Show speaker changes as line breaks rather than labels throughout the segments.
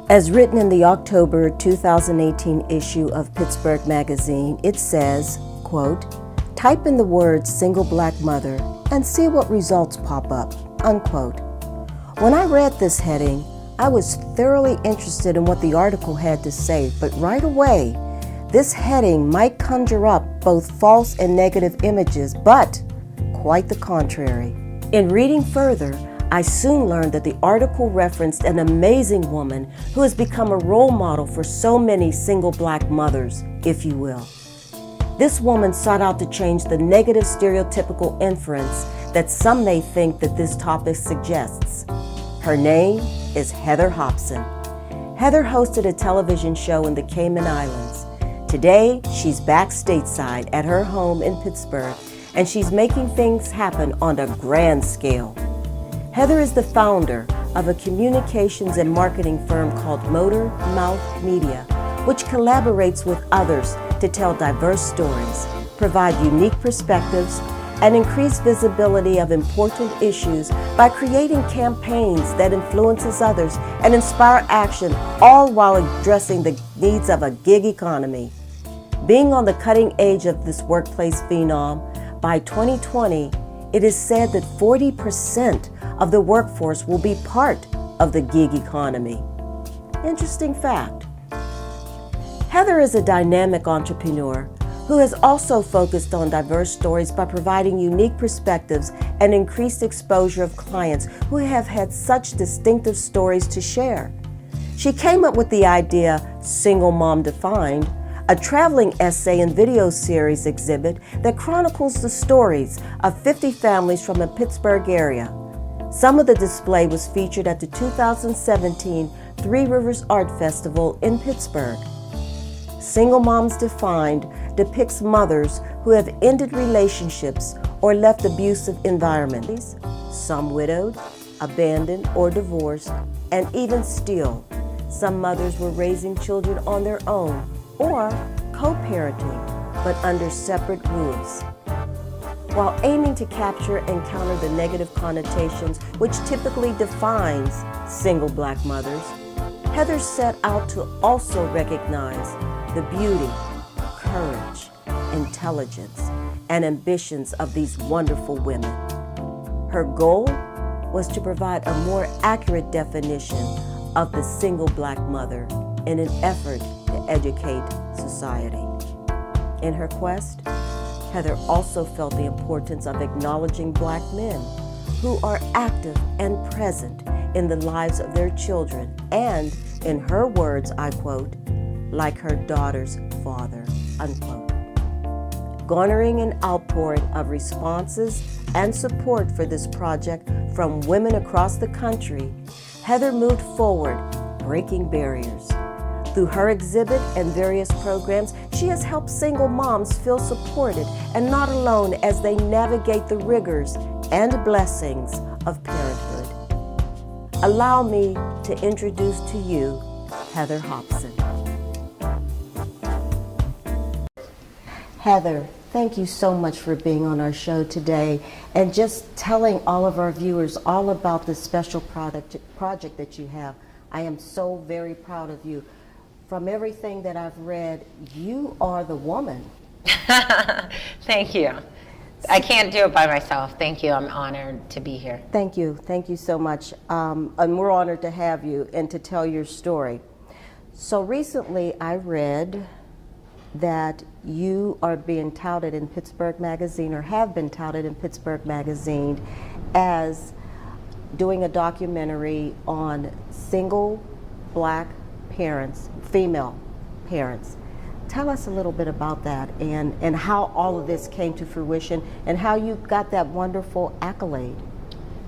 As written in the October 2018 issue of Pittsburgh magazine, it says, quote, "Type in the words single black mother and see what results pop up," unquote. When I read this heading, I was thoroughly interested in what the article had to say, but right away, this heading might conjure up both false and negative images, but quite the contrary. In reading further, I soon learned that the article referenced an amazing woman who has become a role model for so many single black mothers, if you will. This woman sought out to change the negative stereotypical inference that some may think that this topic suggests. Her name is Heather Hopson. Heather hosted a television show in the Cayman Islands. Today, she's back stateside at her home in Pittsburgh, and she's making things happen on a grand scale. Heather is the founder of a communications and marketing firm called Motor Mouth Media, which collaborates with others to tell diverse stories, provide unique perspectives, and increase visibility of important issues by creating campaigns that influences others and inspire action, all while addressing the needs of a gig economy. Being on the cutting edge of this workplace phenom, by 2020, it is said that 40% of the workforce will be part of the gig economy. Interesting fact. Heather is a dynamic entrepreneur who has also focused on diverse stories by providing unique perspectives and increased exposure of clients who have had such distinctive stories to share. She came up with the idea Single Mom Defined, a traveling essay and video series exhibit that chronicles the stories of 50 families from the Pittsburgh area. Some of the display was featured at the 2017 Three Rivers Art Festival in Pittsburgh. Single Moms Defined depicts mothers who have ended relationships or left abusive environments, some widowed, abandoned, or divorced, and even still, some mothers were raising children on their own or co-parenting, but under separate roofs. While aiming to capture and counter the negative connotations which typically defines single black mothers, Heather set out to also recognize the beauty, courage, intelligence, and ambitions of these wonderful women. Her goal was to provide a more accurate definition of the single black mother in an effort to educate society. In her quest, Heather also felt the importance of acknowledging black men who are active and present in the lives of their children and, in her words, I quote, "like her daughter's father," unquote. Garnering an outpouring of responses and support for this project from women across the country, Heather moved forward, breaking barriers. Through her exhibit and various programs, she has helped single moms feel supported and not alone as they navigate the rigors and blessings of parenthood. Allow me to introduce to you Heather Hopson. Heather, thank you so much for being on our show today and just telling all of our viewers all about this special project that you have. I am so very proud of you. From everything that I've read, you are the woman.
Thank you. I can't do it by myself. Thank you. I'm honored to be here.
Thank you. Thank you so much. And we're honored to have you and to tell your story. So recently I read that you are being touted in Pittsburgh Magazine, or have been touted in Pittsburgh Magazine, as doing a documentary on single black parents, female parents. Tell us a little bit about that and how all of this came to fruition and how you got that wonderful accolade.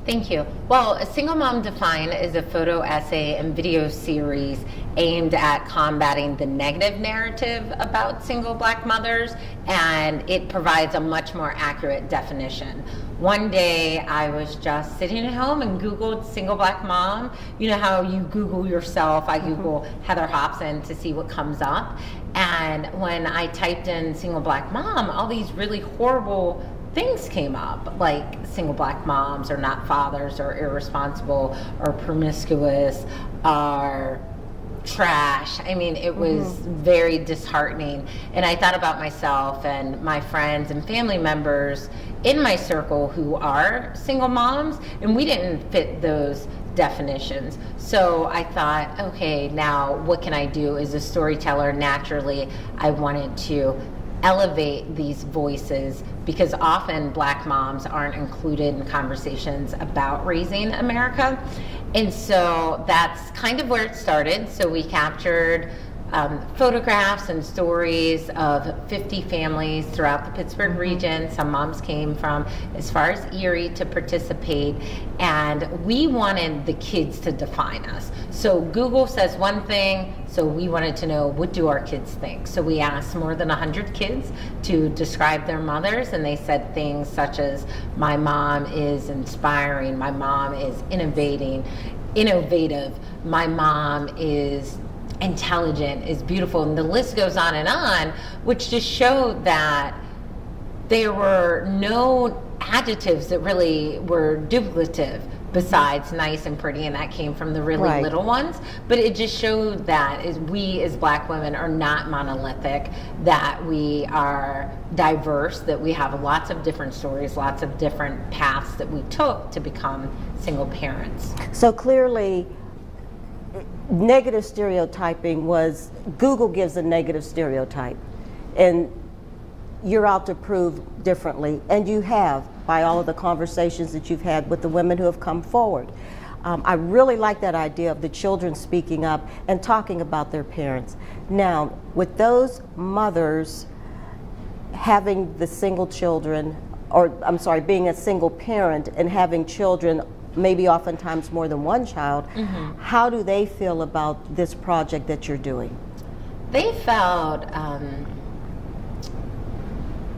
Thank you. Well, A Single Mom Defined is a photo essay and video series aimed at combating the negative narrative about single black mothers, and it provides a much more accurate definition. One day I was just sitting at home and Googled single black mom. You know how you Google yourself, I Google Heather Hopson to see what comes up. And when I typed in single black mom, all these really horrible things came up, like single black moms are not fathers, or irresponsible, or promiscuous, are trash. I mean, it was very disheartening. And I thought about myself and my friends and family members in my circle who are single moms, and we didn't fit those definitions. So I thought, okay, now what can I do? As a storyteller, naturally, I wanted to elevate these voices, because often Black moms aren't included in conversations about raising America. And so that's kind of where it started. So we captured photographs and stories of 50 families throughout the Pittsburgh region. Some moms came from as far as Erie to participate, and we wanted the kids to define us. So Google says one thing, so we wanted to know, what do our kids think? So we asked more than 100 kids to describe their mothers, and they said things such as, my mom is inspiring, my mom is innovative, my mom is intelligent, is beautiful, and the list goes on, which just showed that there were no adjectives that really were duplicative besides nice and pretty, and that came from the really little ones. But it just showed that we as Black women are not monolithic, that we are diverse, that we have lots of different stories, lots of different paths that we took to become single parents.
So clearly, negative stereotyping was, Google gives a negative stereotype, and you're out to prove differently, and you have, by all of the conversations that you've had with the women who have come forward. I really like that idea of the children speaking up and talking about their parents. Now, with those mothers having the single children, or I'm sorry, being a single parent and having children, maybe oftentimes more than one child, how do they feel about this project that you're doing?
They felt, I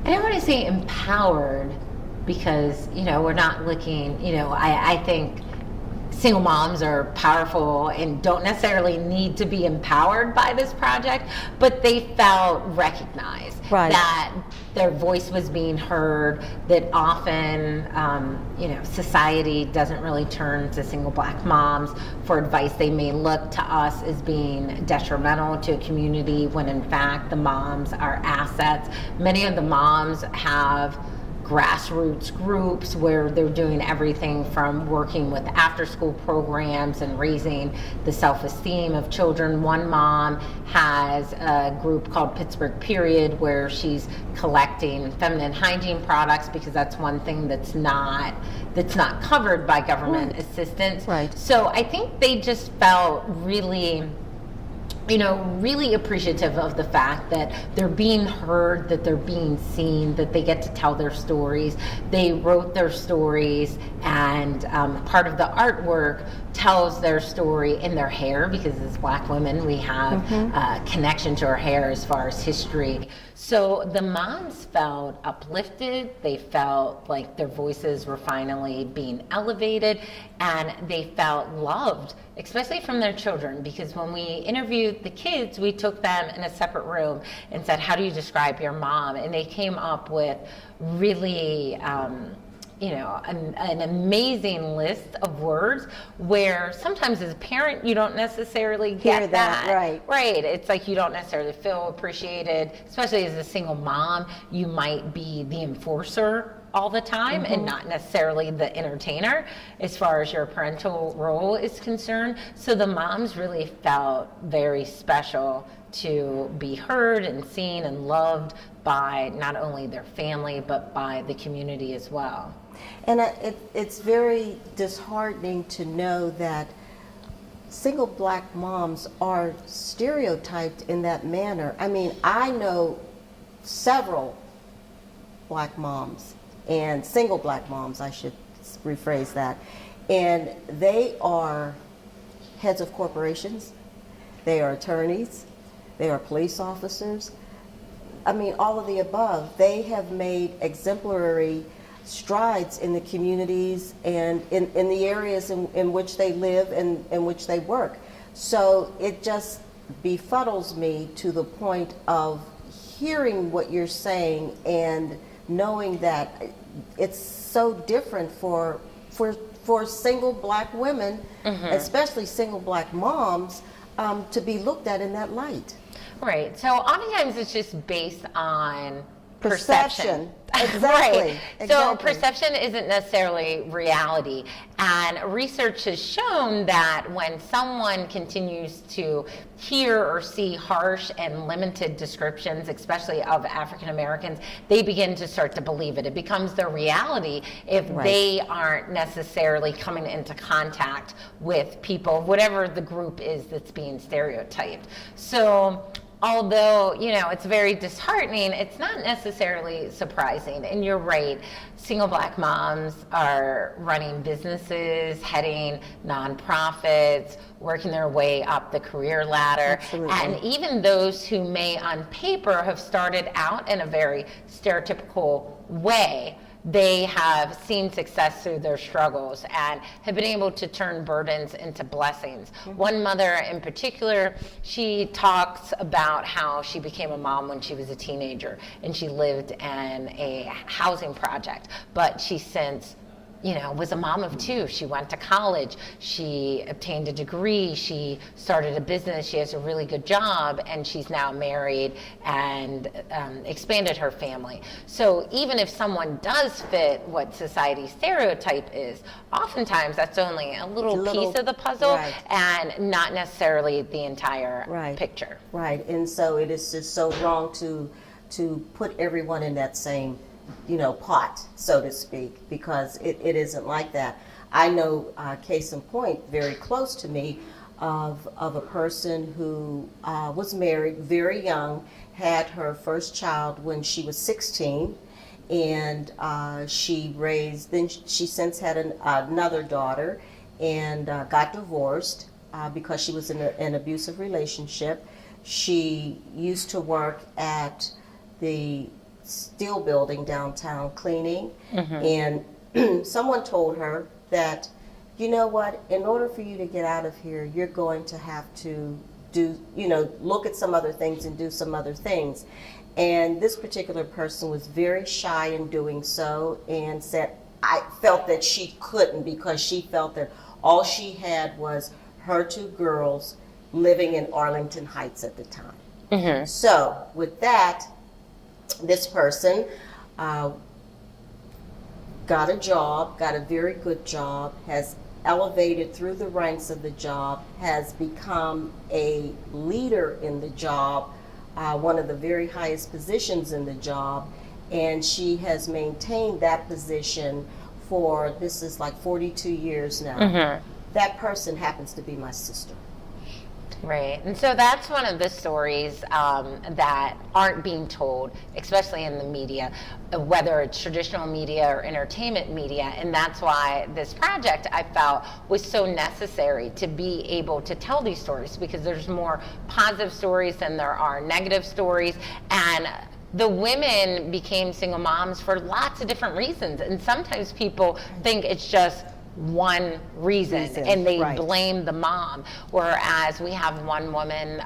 don't want to say empowered, because, we're not looking, I think single moms are powerful and don't necessarily need to be empowered by this project, but they felt recognized, that their voice was being heard, that often, society doesn't really turn to single Black moms for advice. They may look to us as being detrimental to a community, when in fact the moms are assets. Many of the moms have grassroots groups where they're doing everything from working with after-school programs and raising the self-esteem of children. One mom has a group called Pittsburgh Period, where she's collecting feminine hygiene products, because that's one thing that's not covered by government assistance. So I think they just felt really appreciative of the fact that they're being heard, that they're being seen, that they get to tell their stories. They wrote their stories, and part of the artwork tells their story in their hair, because as Black women we have a connection to our hair as far as history. So the moms felt uplifted, they felt like their voices were finally being elevated, and they felt loved, especially from their children, because when we interviewed the kids, we took them in a separate room and said, how do you describe your mom? And they came up with really an amazing list of words, where sometimes as a parent you don't necessarily get that. Right. It's like you don't necessarily feel appreciated, especially as a single mom. You might be the enforcer all the time and not necessarily the entertainer as far as your parental role is concerned. So the moms really felt very special to be heard and seen and loved by not only their family, but by the community as well.
And it's very disheartening to know that single Black moms are stereotyped in that manner. I mean, I know several Black moms, and single Black moms, I should rephrase that, and they are heads of corporations, they are attorneys, they are police officers. I mean, all of the above. They have made exemplary strides in the communities and in the areas in which they live and in which they work. So it just befuddles me to the point of hearing what you're saying and knowing that it's so different for single Black women, especially single Black moms. to be looked at in that light.
Right. So oftentimes it's just based on
Perception. Exactly.
Right. So
Exactly.
perception isn't necessarily reality. And research has shown that when someone continues to hear or see harsh and limited descriptions, especially of African Americans, they begin to start to believe it. It becomes their reality if
Right.
they aren't necessarily coming into contact with people, whatever the group is that's being stereotyped. So although, it's very disheartening, it's not necessarily surprising. And you're right, single black moms are running businesses, heading nonprofits, working their way up the career ladder.
Absolutely.
And even those who may on paper have started out in a very stereotypical way, they have seen success through their struggles and have been able to turn burdens into blessings. One mother in particular, she talks about how she became a mom when she was a teenager and she lived in a housing project, but she since was a mom of two. She went to college, she obtained a degree, she started a business, she has a really good job, and she's now married and expanded her family. So even if someone does fit what society's stereotype is, oftentimes that's only a little piece of the puzzle,
right.
and not necessarily the entire
Right.
picture.
Right, and so it is just so wrong to put everyone in that same pot, so to speak, because it isn't like that. I know, case in point, very close to me, of a person who was married very young, had her first child when she was 16, and then she since had another daughter, and got divorced because she was in an abusive relationship. She used to work at the steel building downtown cleaning, and someone told her that, you know what, in order for you to get out of here, you're going to have to look at some other things and do some other things. And this particular person was very shy in doing so and said, I felt that she couldn't, because she felt that all she had was her two girls living in Arlington Heights at the time. So with that, this person got a job, got a very good job, has elevated through the ranks of the job, has become a leader in the job, one of the very highest positions in the job, and she has maintained that position for, this is like 42 years now. That person happens to be my sister.
Right, and so that's one of the stories that aren't being told, especially in the media, whether it's traditional media or entertainment media, and that's why this project, I felt, was so necessary to be able to tell these stories, because there's more positive stories than there are negative stories, and the women became single moms for lots of different reasons, and sometimes people think it's just one reason and they
right.
blame the mom, whereas we have one woman,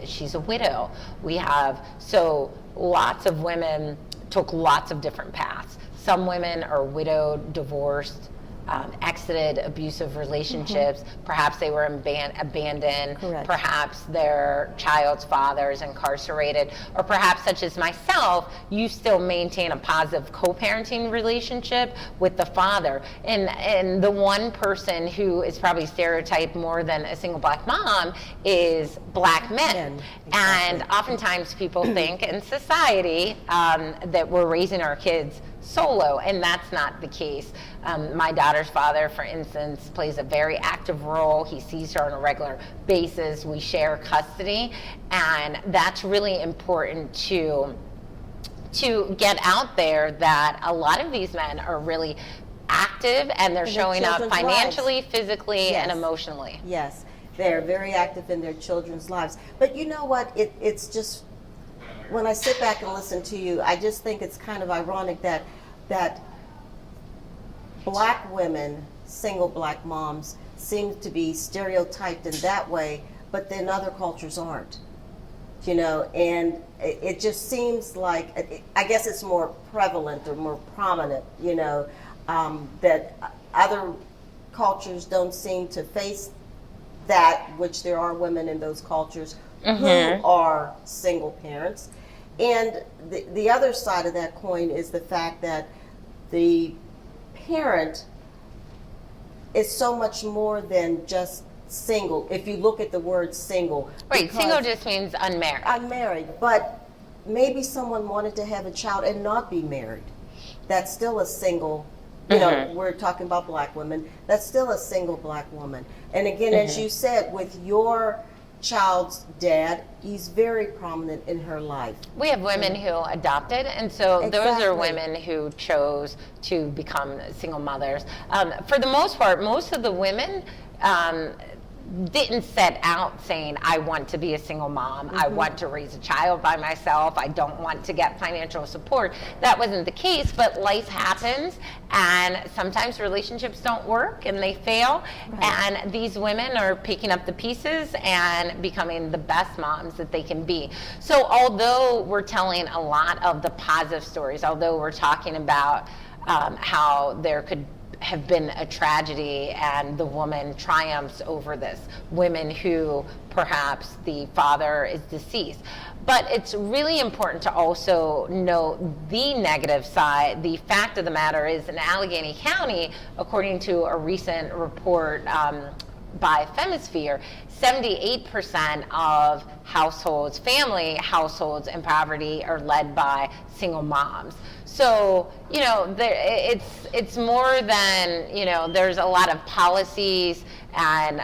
she's a widow. We have, so lots of women took lots of different paths. Some women are widowed, divorced, exited abusive relationships. Perhaps they were abandoned.
Correct.
Perhaps their child's father is incarcerated, or perhaps, such as myself, you still maintain a positive co-parenting relationship with the father. And the one person who is probably stereotyped more than a single black mom is black men.
Exactly.
And oftentimes people think in society that we're raising our kids solo, and that's not the case. My daughter's father, for instance, plays a very active role. He sees her on a regular basis. We share custody, and that's really important to get out there, that a lot of these men are really active, and they're showing up financially, physically, and emotionally.
Yes, they're very active in their children's lives. But you know what? It's just, when I sit back and listen to you, I just think it's kind of ironic that black women, single black moms, seem to be stereotyped in that way, but then other cultures aren't. And it just seems like, I guess it's more prevalent or more prominent, that other cultures don't seem to face that, which there are women in those cultures who are single parents. And the other side of that coin is the fact that the parent is so much more than just single, if you look at the word single.
Right, single just means unmarried.
Unmarried, but maybe someone wanted to have a child and not be married. That's still a single, you know, we're talking about black women, that's still a single black woman. And again, as you said, with your child's dad, he's very prominent in her life.
We have women who adopted, and so those are women who chose to become single mothers. For the most part, most of the women didn't set out saying, I want to be a single mom, I want to raise a child by myself, I don't want to get financial support. That wasn't the case, but life happens, and sometimes relationships don't work and they fail, and these women are picking up the pieces and becoming the best moms that they can be. So although we're telling a lot of the positive stories, although we're talking about how there could have been a tragedy and the woman triumphs over this, women who perhaps the father is deceased. But it's really important to also note the negative side. The fact of the matter is, in Allegheny County, according to a recent report by Femisphere, 78% of households, family households in poverty, are led by single moms. So, you know, it's more than, you know, there's a lot of policies, and,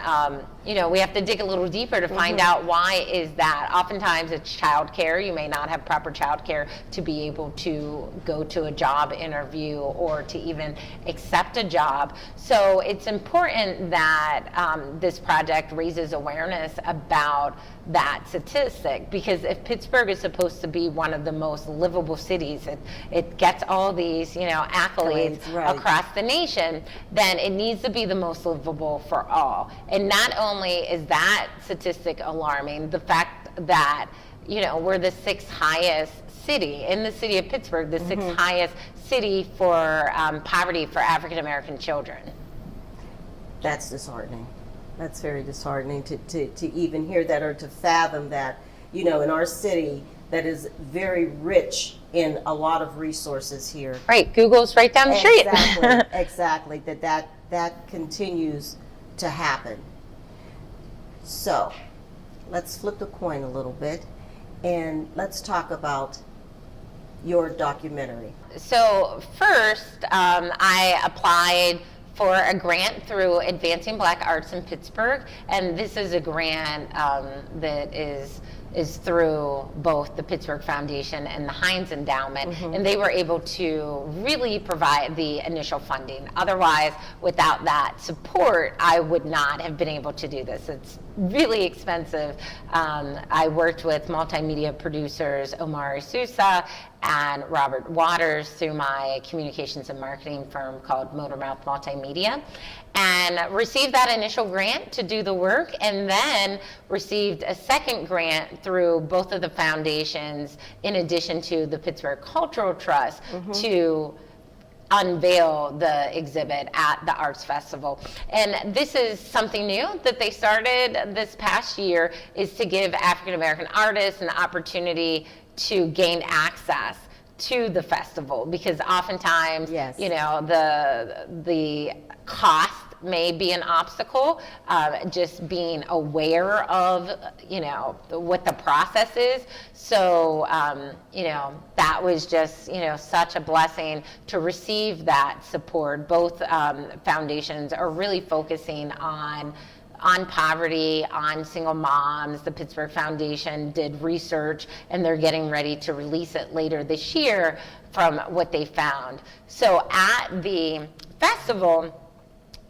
you know, we have to dig a little deeper to find out why is that. Oftentimes it's childcare. You may not have proper childcare to be able to go to a job interview or to even accept a job. So it's important that this project raises awareness about that statistic, because if Pittsburgh is supposed to be one of the most livable cities, it gets all these, you know, accolades across the nation, then it needs to be the most livable for all. And not only is that statistic alarming, the fact that, you know, we're the 6th highest city in the city of Pittsburgh, the 6th highest city for poverty for African American children.
That's disheartening. That's very disheartening to even hear that, or to fathom that, you know, in our city that is very rich in a lot of resources here.
Right, Google's right down the street.
Exactly, that continues to happen. So, let's flip the coin a little bit, and let's talk about your documentary. So
first, I applied for a grant through Advancing Black Arts in Pittsburgh, and this is a grant that is through both the Pittsburgh Foundation and the Heinz Endowment, and they were able to really provide the initial funding. Otherwise, without that support, I would not have been able to do this. It's really expensive. I worked with multimedia producers Omari Sousa and Robert Waters through my communications and marketing firm called Motormouth Multimedia, and received that initial grant to do the work, and then received a second grant through both of the foundations, in addition to the Pittsburgh Cultural Trust, to unveil the exhibit at the Arts Festival. And this is something new that they started this past year, is to give African American artists an opportunity to gain access to the festival, because oftentimes, you know, the cost may be an obstacle. Just being aware of, you know, what the process is. So, you know, that was just, you know, such a blessing to receive that support. Both foundations are really focusing on poverty, on single moms. The Pittsburgh Foundation did research, and they're getting ready to release it later this year from what they found. So at the festival,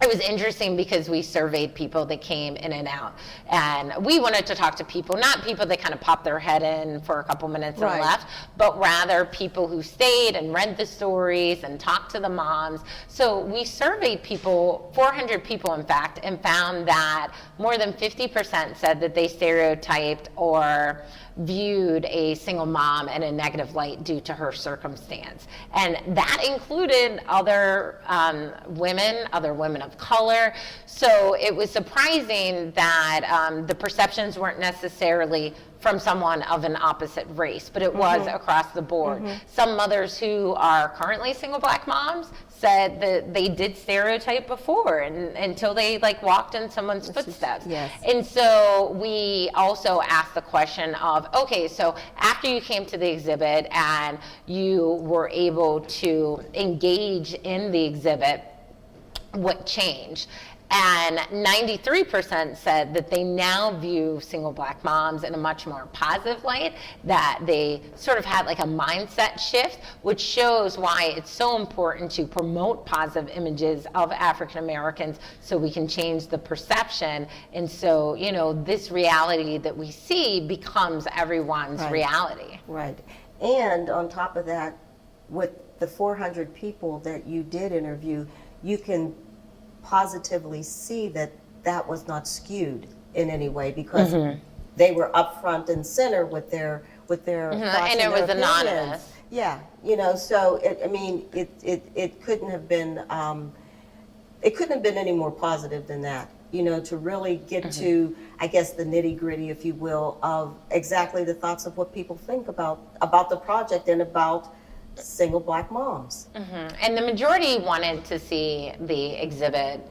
it was interesting because we surveyed people that came in and out, and we wanted to talk to people, not people that kind of popped their head in for a couple minutes and left, but rather people who stayed and read the stories and talked to the moms. So we surveyed people, 400 people in fact, and found that more than 50% said that they stereotyped or viewed a single mom in a negative light due to her circumstance. And that included other women of of color. So it was surprising that the perceptions weren't necessarily from someone of an opposite race, but it was across the board. Some mothers who are currently single Black moms said that they did stereotype before and until they like walked in someone's footsteps.
Yes.
And so we also asked the question of, okay, so after you came to the exhibit and you were able to engage in the exhibit, what changed? And 93% said that they now view single Black moms in a much more positive light, that they sort of had like a mindset shift, which shows why it's so important to promote positive images of African Americans so we can change the perception. And so, you know, this reality that we see becomes everyone's reality.
Right. And on top of that, with the 400 people that you did interview, you can positively see that that was not skewed in any way because they were up front and center with their thoughts
and it was
opinions.
anonymous.
Yeah, you know, so it couldn't have been any more positive than that. You know, to really get to, I guess, the nitty gritty, if you will, of exactly the thoughts of what people think about the project and about single Black moms.
And the majority wanted to see the exhibit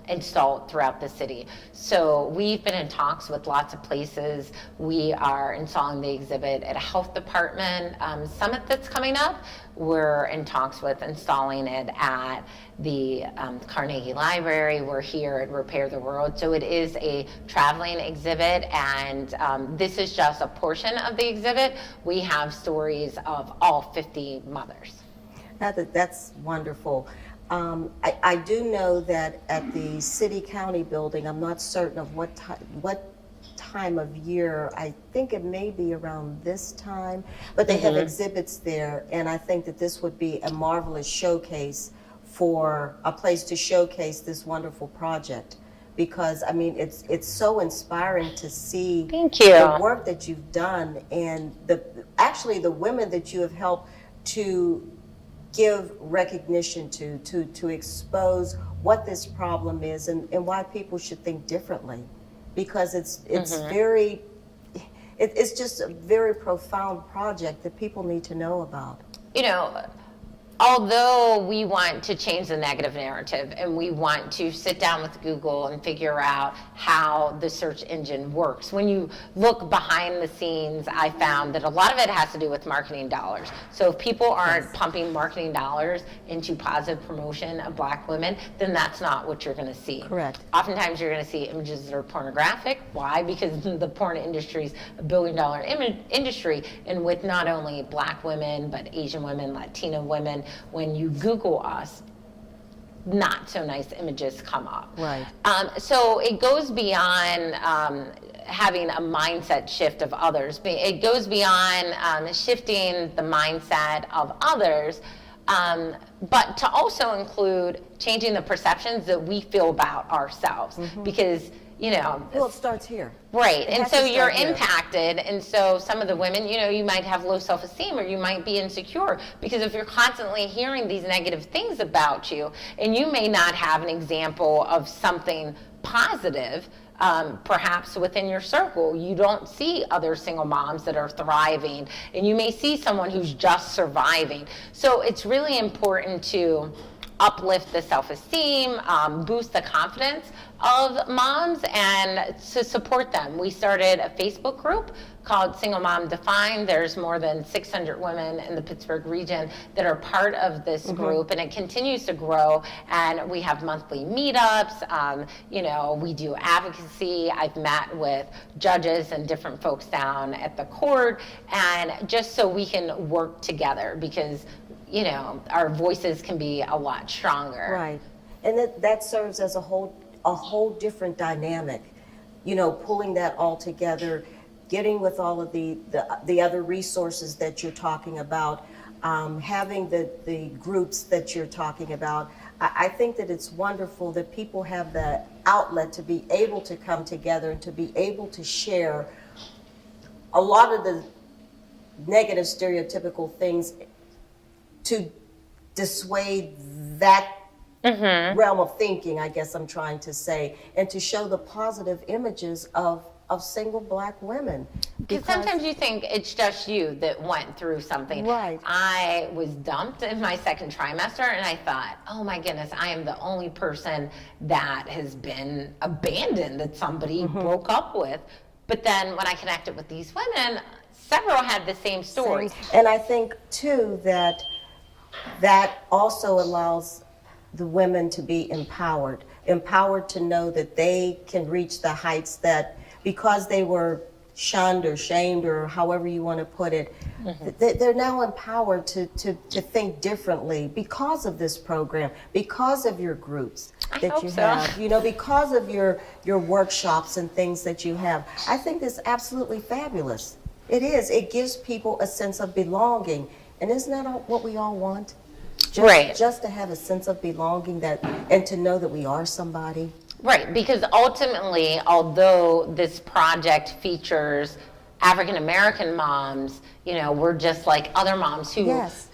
installed throughout the city. So we've been in talks with lots of places. We are installing the exhibit at a health department summit that's coming up. We're in talks with installing it at the Carnegie Library. We're here at Repair the World. So it is a traveling exhibit, and this is just a portion of the exhibit. We have stories of all 50 mothers.
That's wonderful. I do know that at the city-county building, I'm not certain of what time of year, I think it may be around this time, but they have exhibits there, and I think that this would be a marvelous showcase for a place to showcase this wonderful project, because I mean it's so inspiring to see the work that you've done and the women that you have helped to give recognition to expose what this problem is and why people should think differently, because it's just a very profound project that people need to know about.
You know, although we want to change the negative narrative and we want to sit down with Google and figure out how the search engine works, when you look behind the scenes, I found that a lot of it has to do with marketing dollars. So if people aren't pumping marketing dollars into positive promotion of Black women, then that's not what you're going to see.
Correct.
Oftentimes you're going to see images that are pornographic. Why? Because the porn industry is a $1 billion industry, and with not only Black women, but Asian women, Latina women, when you Google us, not so nice images come up.
Right.
So it goes beyond having a mindset shift of others. It goes beyond shifting the mindset of others, but to also include changing the perceptions that we feel about ourselves. Because, you know,
well, it starts here.
Right, and so you're impacted, and so some of the women, you know, you might have low self-esteem or you might be insecure, because if you're constantly hearing these negative things about you, and you may not have an example of something positive, perhaps within your circle, you don't see other single moms that are thriving, and you may see someone who's just surviving. So it's really important to uplift the self-esteem, boost the confidence of moms, and to support them. We started a Facebook group called Single Mom Defined. There's more than 600 women in the Pittsburgh region that are part of this group, and it continues to grow. And we have monthly meetups. You know, we do advocacy. I've met with judges and different folks down at the court, and just so we can work together, because, you know, our voices can be a lot stronger.
Right, and that serves as a whole different dynamic. You know, pulling that all together, getting with all of the other resources that you're talking about, having the groups that you're talking about. I think that it's wonderful that people have the outlet to be able to come together and to be able to share a lot of the negative stereotypical things to dissuade that realm of thinking, I guess I'm trying to say, and to show the positive images of single black women.
Because sometimes you think it's just you that went through something.
Right.
I was dumped in my second trimester, and I thought, oh my goodness, I am the only person that has been abandoned, that somebody broke up with. But then when I connected with these women, several had the same stories.
And I think too that also allows the women to be empowered to know that they can reach the heights that, because they were shunned or shamed or however you want to put it, they're now empowered to think differently because of this program, because of your groups that you have, you know, because of your workshops and things that you have. I think it's absolutely fabulous. It is. It gives people a sense of belonging. And isn't that what we all want? Just to have a sense of belonging, and to know that we are somebody.
Right, because ultimately, although this project features African American moms, you know, we're just like other moms who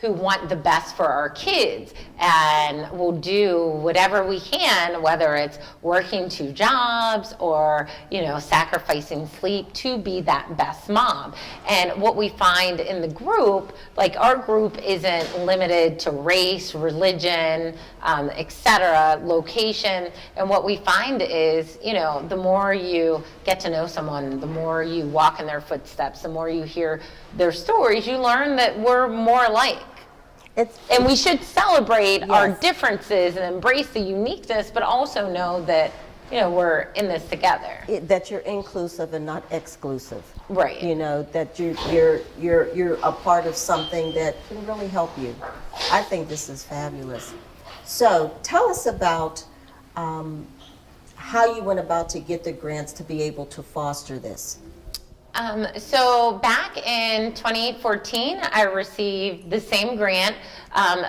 want the best for our kids, and will do whatever we can, whether it's working 2 jobs or, you know, sacrificing sleep to be that best mom. And what we find in the group, like our group isn't limited to race, religion, etc., location. And what we find is, you know, the more you get to know someone, the more you walk in their footsteps, the more you hear their stories, you learn that we're more alike. And we should celebrate our differences and embrace the uniqueness, but also know that, you know, we're in this together.
That you're inclusive and not exclusive.
Right.
You know, that you're a part of something that can really help you. I think this is fabulous. So tell us about how you went about to get the grants to be able to foster this.
So back in 2014, I received the same grant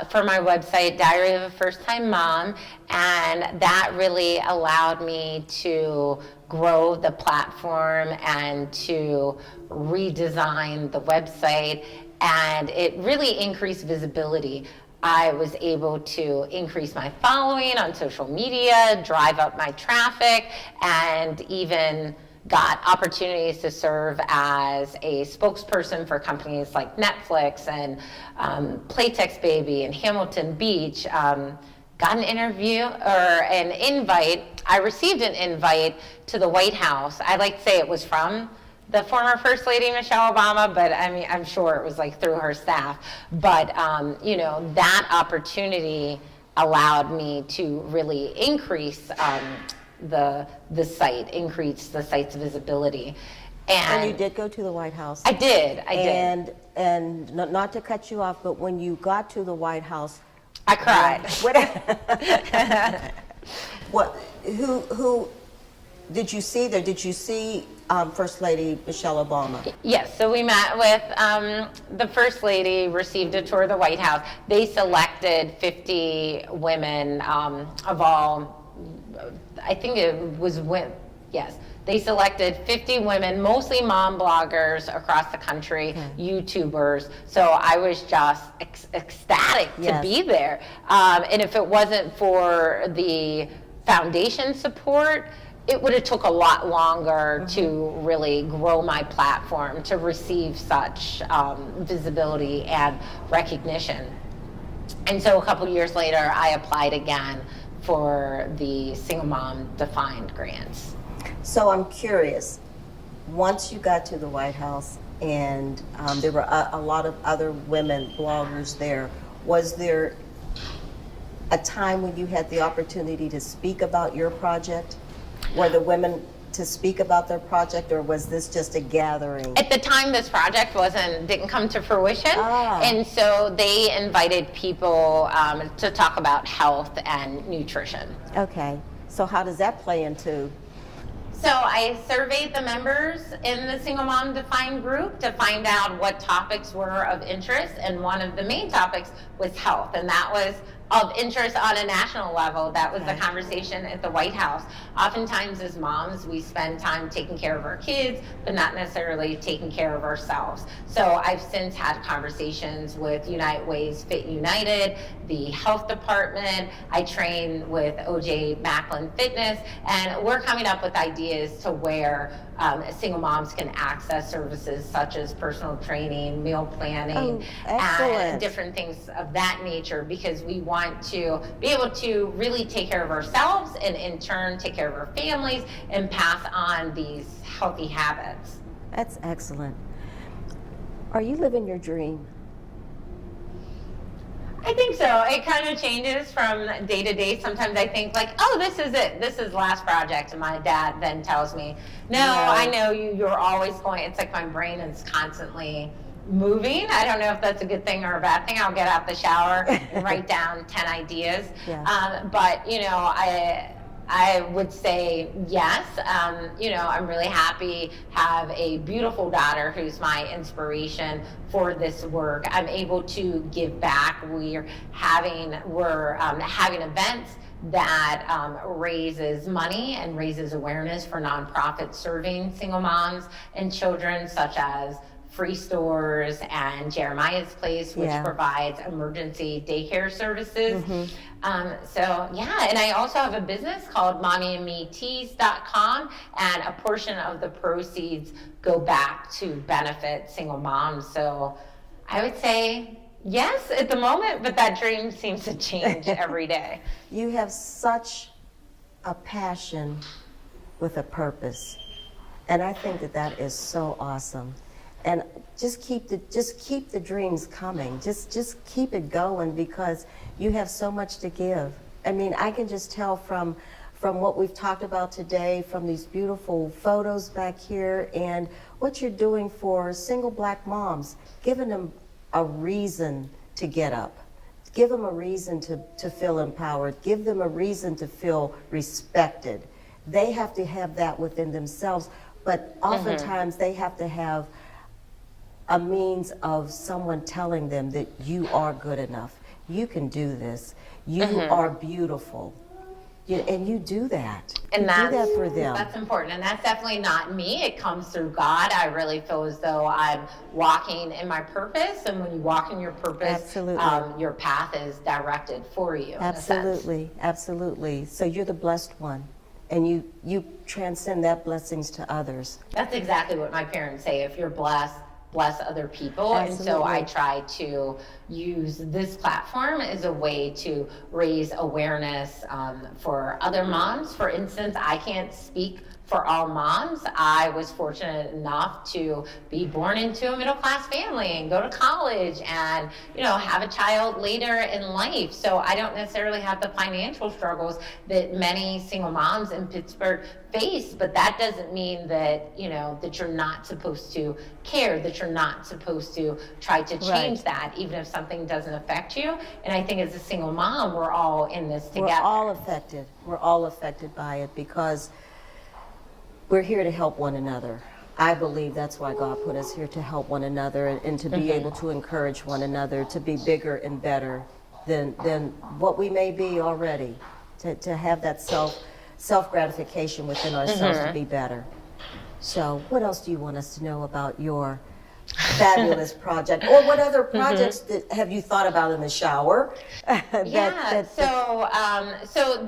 for my website, Diary of a First-Time Mom, and that really allowed me to grow the platform and to redesign the website, and it really increased visibility. I was able to increase my following on social media, drive up my traffic, and even got opportunities to serve as a spokesperson for companies like Netflix and Playtex Baby and Hamilton Beach. Got an interview or an invite. I received an invite to the White House. I like to say it was from the former First Lady Michelle Obama, but I mean, I'm sure it was like through her staff. But you know, that opportunity allowed me to really increase the site, increase the site's visibility.
And you did go to the White House.
I did.
And not to cut you off, but when you got to the White House,
I cried.
Who did you see there? Did you see First Lady Michelle Obama?
Yes, so we met with the First Lady, received a tour of the White House. They selected 50 women of all, I think it was they selected 50 women, mostly mom bloggers across the country, YouTubers. So I was just ecstatic to be there. And if it wasn't for the foundation support, it would have took a lot longer to really grow my platform, to receive such visibility and recognition. And so a couple years later, I applied again for the Single Mom Defined grants.
So I'm curious, once you got to the White House and there were a lot of other women bloggers there, was there a time when you had the opportunity to speak about your project? Were the women to speak about their project, or was this just a gathering?
At the time, this project didn't come to fruition, and so they invited people to talk about health and nutrition.
Okay, so how does that play into?
So I surveyed the members in the Single Mom Defined group to find out what topics were of interest, and one of the main topics was health, and that was of interest on a national level. That was the conversation at the White House. Oftentimes as moms, we spend time taking care of our kids, but not necessarily taking care of ourselves. So I've since had conversations with United Ways Fit United, the health department. I train with OJ Macklin Fitness, and we're coming up with ideas to where single moms can access services such as personal training, meal planning, and different things of that nature, because we want to be able to really take care of ourselves and in turn take care of our families and pass on these healthy habits.
That's excellent. Are you living your dream?
I think so. It kind of changes from day to day. Sometimes I think like, oh, this is it. This is last project. And my dad then tells me, no, I know you're always going. It's like my brain is constantly moving. I don't know if that's a good thing or a bad thing. I'll get out the shower and write down 10 ideas. But, you know, I would say yes. You know, I'm really happy, have a beautiful daughter who's my inspiration for this work. I'm able to give back. We're having events that raises money and raises awareness for nonprofits serving single moms and children, such as Free Stores and Jeremiah's Place, which provides emergency daycare services. So yeah, and I also have a business called mommyandmeteas.com, and a portion of the proceeds go back to benefit single moms. So I would say yes at the moment, but that dream seems to change every day.
You have such a passion with a purpose, and I think that is so awesome. And just keep the dreams coming. Just keep it going, because you have so much to give. I mean, I can just tell from what we've talked about today, from these beautiful photos back here, and what you're doing for single black moms, giving them a reason to get up. Give them a reason to feel empowered. Give them a reason to feel respected. They have to have that within themselves, but oftentimes they have to have a means of someone telling them that you are good enough. You can do this. You are beautiful. And you do that. And do that for them.
That's important. And that's definitely not me. It comes through God. I really feel as though I'm walking in my purpose. And when you walk in your purpose, your path is directed for you.
Absolutely. Absolutely. So you're the blessed one. And you transcend that blessings to others.
That's exactly what my parents say. If you're blessed, bless other people. Absolutely. And so I try to use this platform as a way to raise awareness for other moms. For instance, I can't speak for all moms. I was fortunate enough to be born into a middle-class family and go to college and, you know, have a child later in life. So I don't necessarily have the financial struggles that many single moms in Pittsburgh face, but that doesn't mean that, you know, that you're not supposed to care, that you're not supposed to try to change that, even if something doesn't affect you. And I think as a single mom, we're all in this together.
We're all affected. We're all affected by it, because we're here to help one another. I believe that's why God put us here, to help one another and to be able to encourage one another to be bigger and better than what we may be already, to have that self-gratification within ourselves to be better. So what else do you want us to know about your fabulous project, or what other projects have you thought about in the shower?
So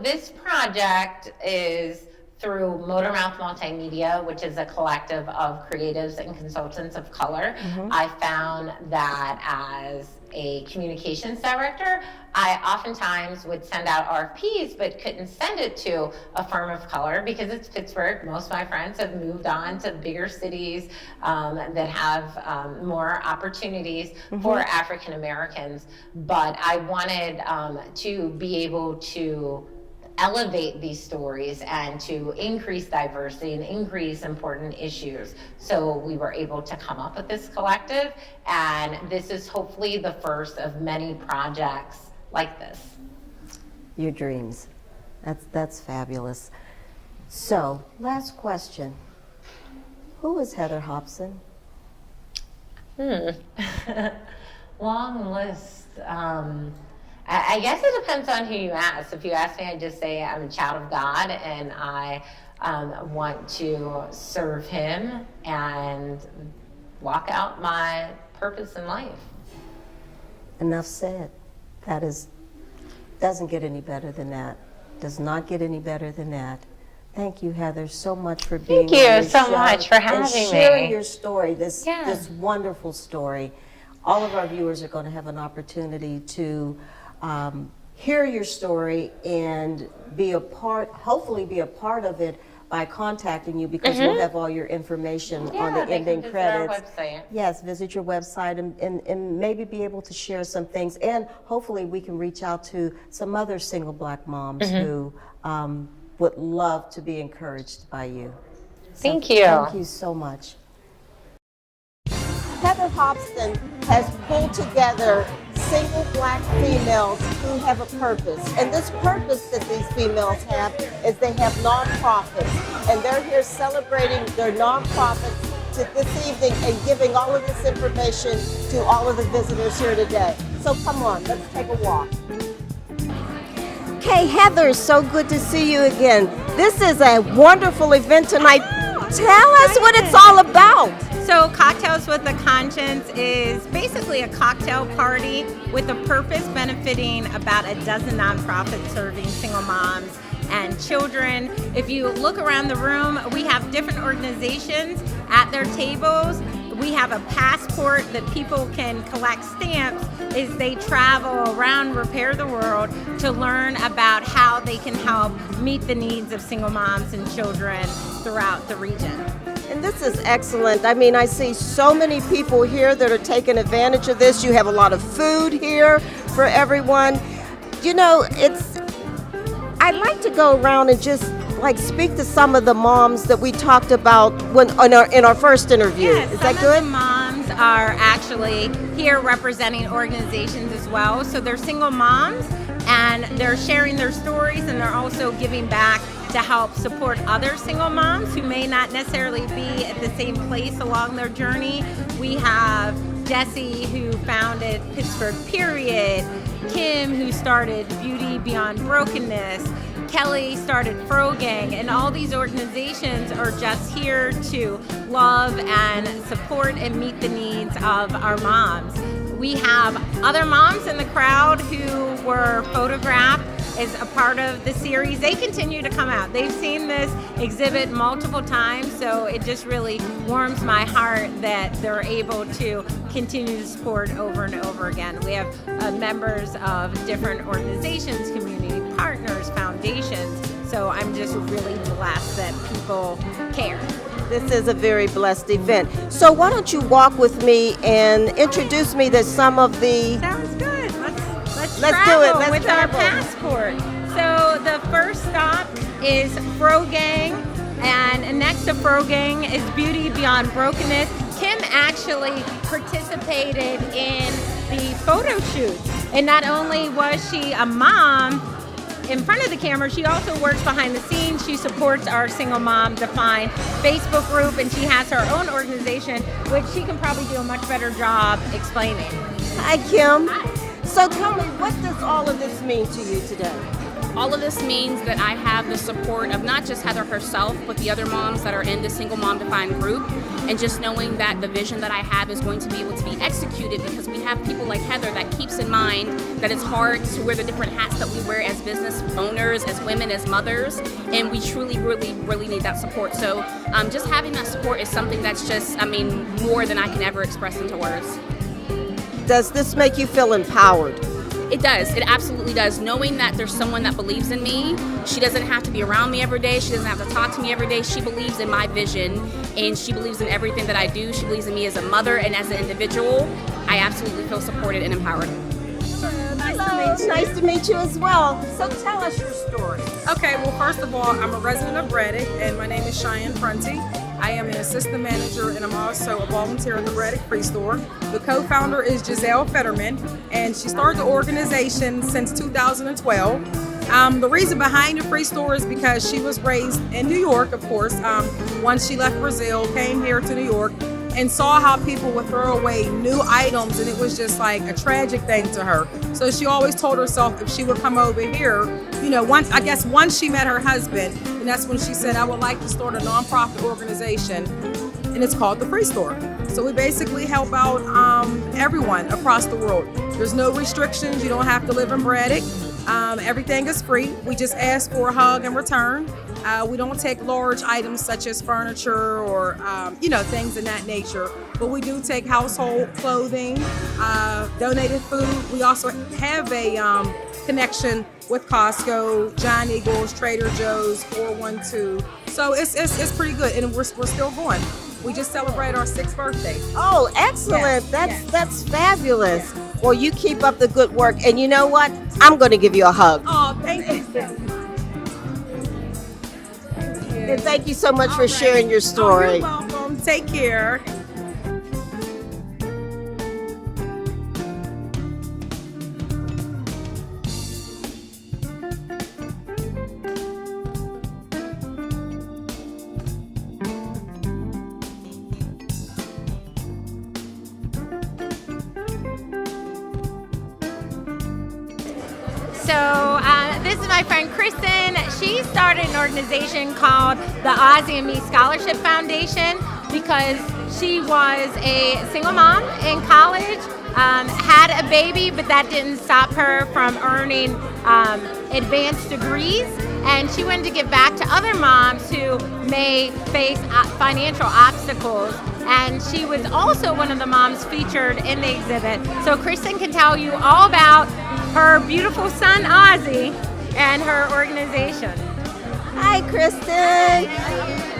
this project is through Motormouth Multimedia, which is a collective of creatives and consultants of color. I found that as a communications director, I oftentimes would send out RFPs, but couldn't send it to a firm of color because it's Pittsburgh. Most of my friends have moved on to bigger cities that have more opportunities for African Americans. But I wanted to be able to elevate these stories and to increase diversity and increase important issues. So we were able to come up with this collective, and this is hopefully the first of many projects like this.
Your dreams. That's fabulous. So, last question. Who is Heather Hopson?
Long list. I guess it depends on who you ask. If you ask me, I just say I'm a child of God, and I want to serve Him and walk out my purpose in life.
Enough said. Doesn't get any better than that. Does not get any better than that. Thank you, Heather, so much for being here.
Thank you so much for having me.
And sharing your story, this wonderful story. All of our viewers are going to have an opportunity to hear your story and hopefully be a part of it by contacting you, because we'll have all your information on the ending credits.
Our website.
Yes, visit your website and maybe be able to share some things. And hopefully we can reach out to some other single Black moms who would love to be encouraged by you.
Thank you.
Thank you so much. Heather Hopson has pulled together single Black females who have a purpose. And this purpose that these females have is they have nonprofits. And they're here celebrating their nonprofits this evening and giving all of this information to all of the visitors here today. So come on, let's take a walk. Okay, Heather, so good to see you again. This is a wonderful event tonight. Tell us what it's all about.
So Cocktails with a Conscience is basically a cocktail party with a purpose benefiting about a dozen nonprofits serving single moms and children. If you look around the room, we have different organizations at their tables. We have a passport that people can collect stamps as they travel around Repair the World to learn about how they can help meet the needs of single moms and children throughout the region.
And this is excellent. I mean, I see so many people here that are taking advantage of this. You have a lot of food here for everyone. You know, I'd like to go around and just speak to some of the moms that we talked about in our first interview.
Yes,
is that good?
Some of the moms are actually here representing organizations as well. So they're single moms and they're sharing their stories, and they're also giving back to help support other single moms who may not necessarily be at the same place along their journey. We have Jessie, who founded Pittsburgh Period, Kim, who started Beauty Beyond Brokenness, Kelly started Fro Gang, and all these organizations are just here to love and support and meet the needs of our moms. We have other moms in the crowd who were photographed as a part of the series. They continue to come out. They've seen this exhibit multiple times, so it just really warms my heart that they're able to continue to support over and over again. We have members of different organizations, community partners, foundations, so I'm just really blessed that people care.
This is a very blessed event. So why don't you walk with me and introduce me to some of the...
Sounds good. Let's
do it.
travel
Let's
with
travel.
our passport. So the first stop is Fro Gang, and next to Fro Gang is Beauty Beyond Brokenness. Kim actually participated in the photo shoot, and not only was she a mom in front of the camera, she also works behind the scenes. She supports our Single Mom Defined Facebook group, and she has her own organization, which she can probably do a much better job explaining.
Hi, Kim. So tell me, what does all of this mean to you today?
All of this means that I have the support of not just Heather herself, but the other moms that are in the Single Mom Defined group, and just knowing that the vision that I have is going to be able to be executed, because we have people like Heather that keeps in mind that it's hard to wear the different hats that we wear as business owners, as women, as mothers, and we truly, really need that support. So just having that support is something that's just, more than I can ever express into words.
Does this make you feel empowered?
It does. It absolutely does. Knowing that there's someone that believes in me. She doesn't have to be around me every day. She doesn't have to talk to me every day. She believes in my vision, and she believes in everything that I do. She believes in me as a mother and as an individual. I absolutely feel supported and empowered.
Nice to meet you as well. So tell us your story.
Okay, well, first of all, I'm a resident of Braddock, and my name is Cheyenne Prunty. I am an assistant manager, and I'm also a volunteer at the Braddock Free Store. The co-founder is Giselle Fetterman, and she started the organization since 2012. The reason behind the Free Store is because she was raised in New York, of course. Once she left Brazil, came here to New York, and saw how people would throw away new items, and it was just like a tragic thing to her. So she always told herself if she would come over here, once she met her husband, and that's when she said, I would like to start a nonprofit organization, and it's called the Free Store. So we basically help out everyone across the world. There's no restrictions. You don't have to live in Braddock. Everything is free. We just ask for a hug in return. We don't take large items such as furniture or things of that nature, but we do take household clothing, donated food. We also have a connection with Costco, John Eagles, Trader Joe's, 412. So it's pretty good, and we're still going. We just celebrate our 6th birthday.
Oh, excellent.
Yes.
That's fabulous. Well, you keep up the good work. And you know what? I'm going to give you a hug.
Oh, thank you.
And thank you so much for sharing your story.
Oh, you're welcome. Take care.
So this is my friend Kristen. She started an organization called the Ozzy and Me Scholarship Foundation because she was a single mom in college, had a baby, but that didn't stop her from earning advanced degrees. And she wanted to give back to other moms who may face financial obstacles. And she was also one of the moms featured in the exhibit. So Kristen can tell you all about her beautiful son, Ozzy, and her organization.
Hi, Kristen.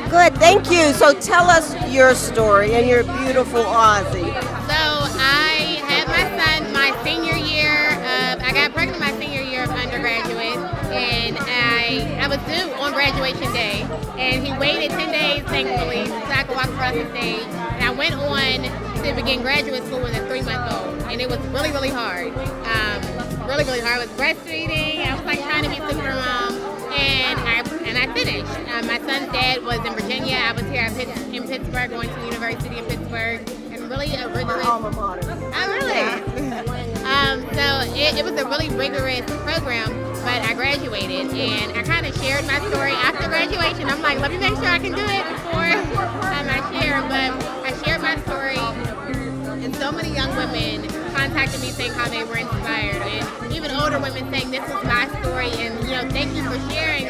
Good, thank you. So tell us your story and your beautiful Ozzy.
So I had my son my senior year. I got pregnant my senior year of undergraduate, and I was due on graduation day, and he waited 10 days, thankfully, so I could walk across the stage. And I went on to begin graduate school with a 3-month-old, and it was really, really hard. Really hard. I was breastfeeding. I was like trying to be super mom, and I finished. My son's dad was in Virginia. I was here in Pittsburgh, going to the University of Pittsburgh, and really a rigorous.
Alma mater.
Oh, really? So it was a really rigorous program, but I graduated, and I kind of shared my story after graduation. I'm like, let me make sure I can do it before I share, but I shared my story, and so many young women contacted me saying how they were inspired, and even older women saying this is my story, and thank you for sharing,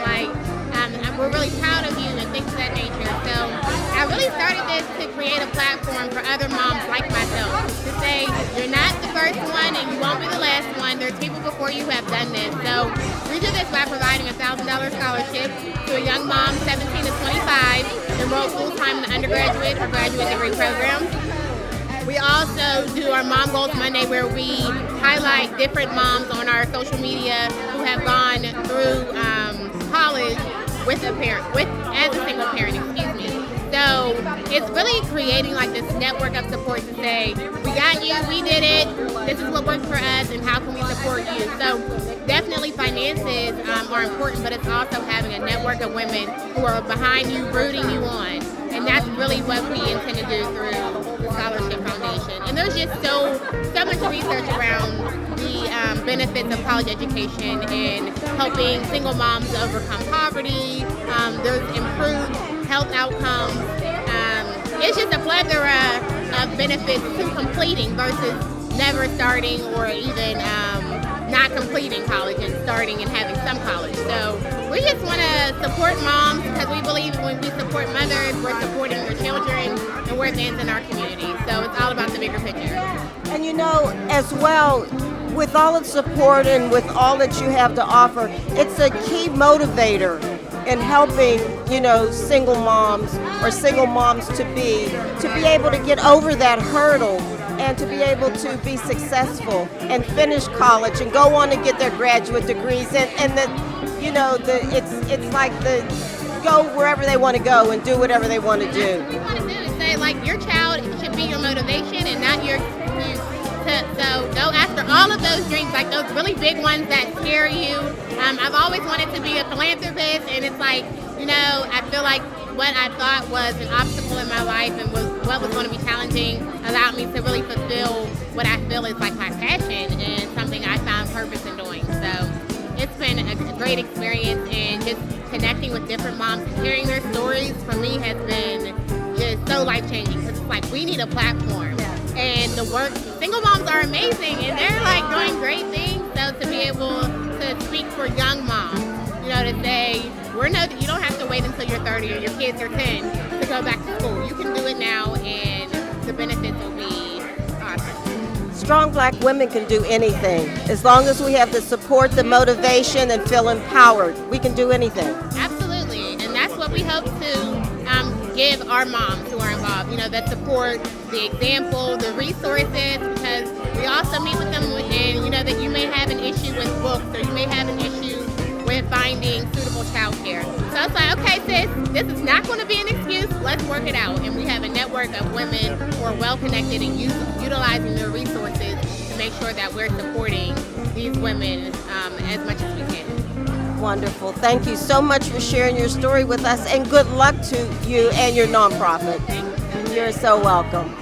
we're really proud of you, and things of that nature. So I really started this to create a platform for other moms like myself to say you're not the first one and you won't be the last one. There's people before you who have done this. So we do this by providing a $1,000 scholarship to a young mom 17 to 25 enrolled full-time in the undergraduate or graduate degree program. We also do our Mom Goals Monday, where we highlight different moms on our social media who have gone through college as a single parent, excuse me. So it's really creating this network of support to say, we got you, we did it, this is what worked for us, and how can we support you? So definitely finances are important, but it's also having a network of women who are behind you, rooting you on. And that's really what we intend to do through the Scholarship Foundation. And there's just so much research around the benefits of college education and helping single moms overcome poverty. There's improved health outcomes. It's just a plethora of benefits to completing versus never starting or even not completing college and starting and having some college. So we just want to support moms because we believe when we support mothers, we're supporting their children and we're advancing our community. So it's all about the bigger picture.
And as well, with all its support and with all that you have to offer, it's a key motivator in helping, single moms or single moms to be able to get over that hurdle and to be able to be successful and finish college and go on and get their graduate degrees and that it's like the go wherever they want to go and do whatever they want to do.
What we want to do is say your child should be your motivation and not your excuse. So go after all of those dreams, those really big ones that scare you. I've always wanted to be a philanthropist, and it's I feel like what I thought was an obstacle in my life and what was going to be challenging allowed me to really fulfill what I feel is like my passion and something I found purpose in doing. So it's been a great experience, and just connecting with different moms and hearing their stories for me has been just so life-changing, because it's like we need a platform. And the work, single moms are amazing, and they're like doing great things. So to be able to speak for young moms, you know, to say, you don't have to wait until you're 30 or your kids are 10 to go back to school. You can do it now, and the benefits will be awesome.
Strong Black women can do anything. As long as we have the support, the motivation, and feel empowered, we can do anything.
Absolutely, and that's what we hope to give our moms who are involved, you know, that support, the example, the resources, because we also meet with them, and you know that you may have an issue with books, or you may have an issue with finding suitable child care. So it's like, okay, sis, this is not going to be an excuse, let's work it out. And we have a network of women who are well connected and utilizing their resources to make sure that we're supporting these women as much as we can.
Wonderful. Thank you so much for sharing your story with us, and good luck to you and your nonprofit. You're so welcome.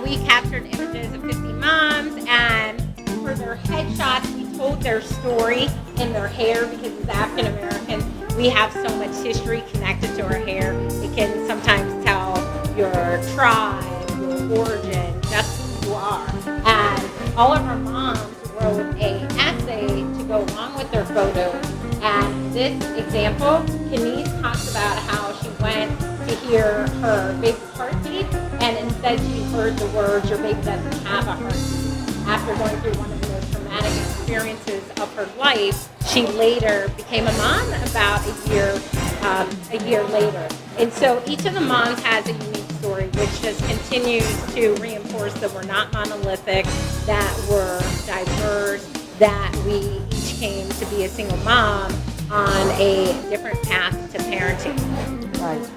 We captured images of 50 moms, and for their headshots, we told their story in their hair, because as African Americans, we have so much history connected to our hair. It can sometimes tell your tribe, your origin, just who you are. And all of our moms wrote an essay to go along with their photos. And this example, Kenise talks about how she went to hear her baby's heartbeat, and instead she heard the words, "Your baby doesn't have a heartbeat." After going through one of the most traumatic experiences of her life, she later became a mom about a year later. And so each of the moms has a unique story, which just continues to reinforce that we're not monolithic, that we're diverse, that we each came to be a single mom on a different path to parenting.
Right.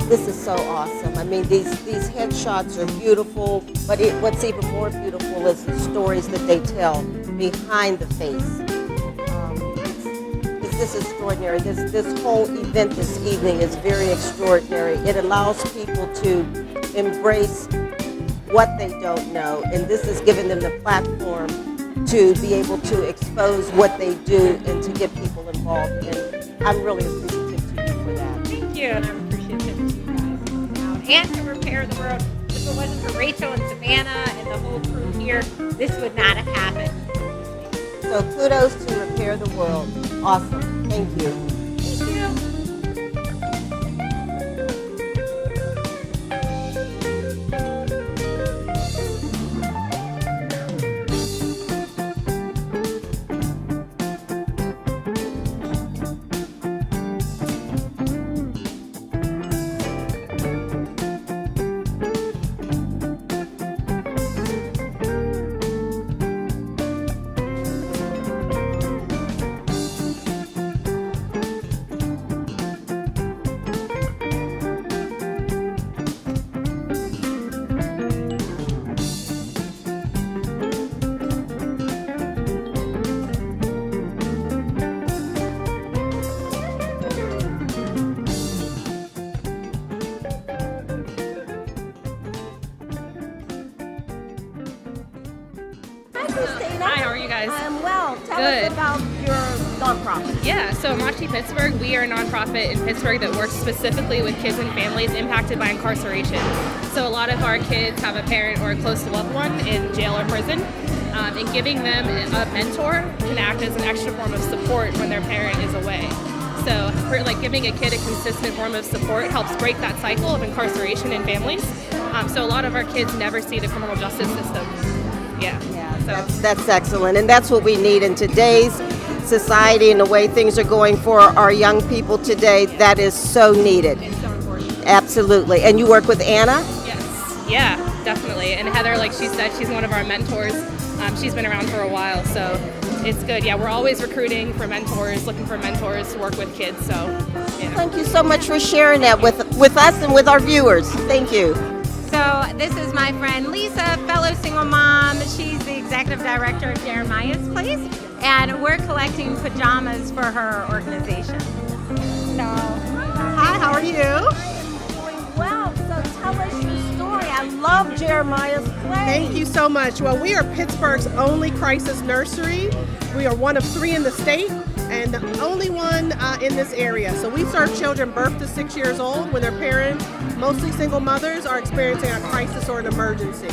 This is so awesome. I mean, these headshots are beautiful, but what's even more beautiful is the stories that they tell behind the face. This is extraordinary. This whole event this evening is very extraordinary. It allows people to embrace what they don't know, and this is giving them the platform to be able to expose what they do and to get people involved. And I'm really appreciative to you for that.
Thank you, and I'm appreciative to you guys coming out and to Repair the World. If it wasn't for Rachel and Savannah and the whole crew here, this would not have happened.
So kudos to Repair the World. Awesome. Thank you.
Thank you.
Hi, how are you guys?
I'm well. Tell
Good.
us about your nonprofit.
Yeah, so Machi Pittsburgh, we are a nonprofit in Pittsburgh that works specifically with kids and families impacted by incarceration. So a lot of our kids have a parent or a close loved one in jail or prison, and giving them a mentor can act as an extra form of support when their parent is away. So for giving a kid a consistent form of support helps break that cycle of incarceration in families. So a lot of our kids never see the criminal justice system. Yeah. So
That's excellent, and that's what we need in today's society and the way things are going for our young people today. That is so needed.
it's so important.
Absolutely. And you work with Anna?
Yes. Yeah, definitely. And Heather, like she said, she's one of our mentors. She's been around for a while, so it's good. Yeah, we're always recruiting for mentors, looking for mentors to work with kids. So, yeah.
Thank you so much for sharing that with us and with our viewers. Thank you.
So this is my friend Lisa, fellow single mom. She's the executive director of Jeremiah's Place, and we're collecting pajamas for her organization. So,
hi, how are you?
Doing well. So tell us your story. I love Jeremiah's Place.
Thank you so much. Well, we are Pittsburgh's only crisis nursery. We are one of 3 in the state and the only one in this area. So we serve children birth to 6 years old when their parents, mostly single mothers, are experiencing a crisis or an emergency.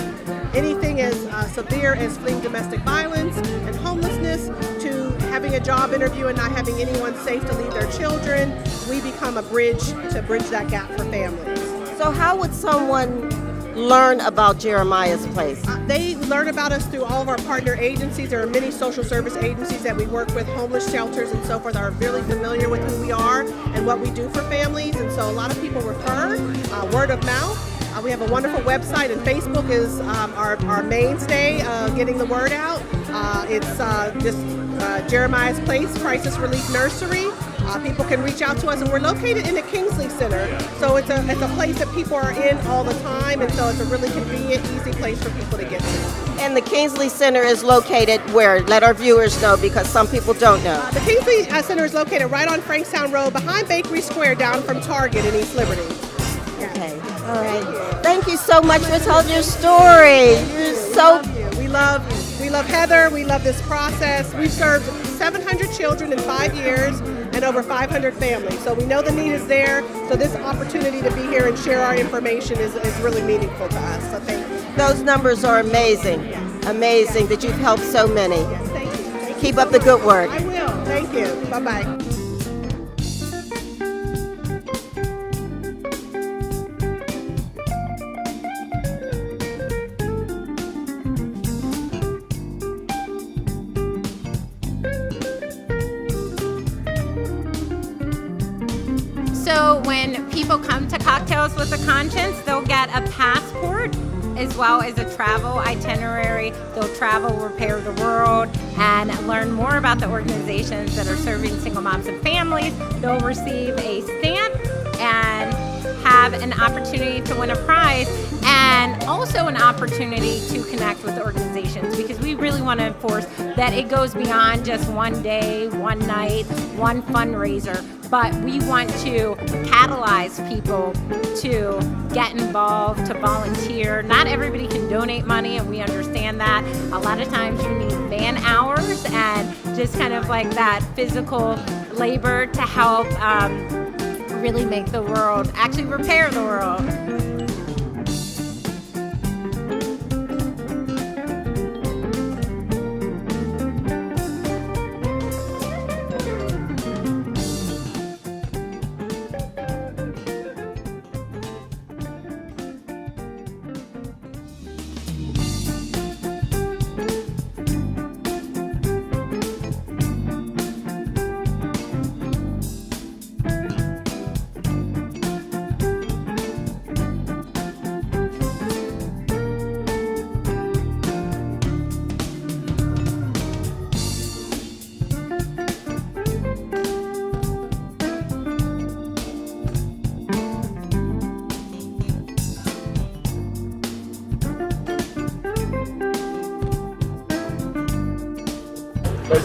Anything as severe as fleeing domestic violence and homelessness to having a job interview and not having anyone safe to leave their children. We become a bridge to bridge that gap for families.
So how would someone learn about Jeremiah's Place?
They learn about us through all of our partner agencies. There are many social service agencies that we work with, homeless shelters and so forth, are really familiar with who we are and what we do for families. And so a lot of people refer, word of mouth. We have a wonderful website, and Facebook is our mainstay getting the word out. It's just Jeremiah's Place Crisis Relief Nursery. People can reach out to us, and we're located in the Kingsley Center, so it's a place that people are in all the time, and so it's a really convenient, easy place for people to get to.
And the Kingsley Center is located where? Let our viewers know, because some people don't know.
The Kingsley Center is located right on Frankstown Road, behind Bakery Square, down from Target in East Liberty. Yeah.
Okay, all right. Thank you so much for telling your story. You're so...
We love Heather. We love this process. We've served 700 children in 5 years and over 500 families. So we know the need is there. So this opportunity to be here and share our information is really meaningful to us. So thank you.
Those numbers are amazing. Amazing that you've helped so many.
Yes, thank you. Thank you.
Keep up the good work.
I will. Thank you. Bye-bye.
So when people come to Cocktails with a Conscience, they'll get a passport as well as a travel itinerary. They'll travel, repair the world, and learn more about the organizations that are serving single moms and families. They'll receive a stamp and have an opportunity to win a prize, and also an opportunity to connect with organizations, because we really want to enforce that it goes beyond just one day, one night, one fundraiser, but we want to catalyze people to get involved, to volunteer. Not everybody can donate money, and we understand that. A lot of times you need man hours and just kind of like that physical labor to help really make the world, actually repair the world.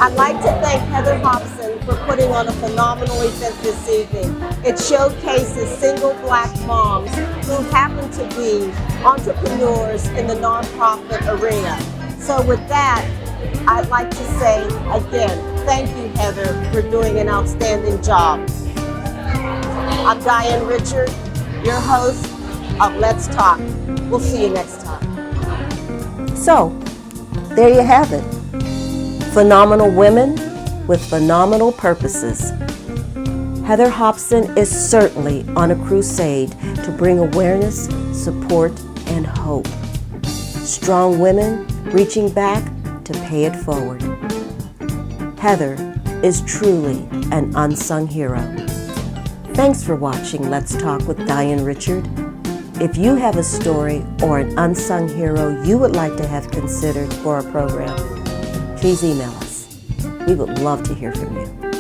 I'd like to thank Heather Hopson for putting on a phenomenal event this evening. It showcases single Black moms who happen to be entrepreneurs in the nonprofit arena. So with that, I'd like to say again, thank you, Heather, for doing an outstanding job. I'm Diane Richard, your host of Let's Talk. We'll see you next time. So, there you have it. Phenomenal women with phenomenal purposes. Heather Hopson is certainly on a crusade to bring awareness, support, and hope. Strong women reaching back to pay it forward. Heather is truly an unsung hero. Thanks for watching Let's Talk with Diane Richard. If you have a story or an unsung hero you would like to have considered for a program, please email us. We would love to hear from you.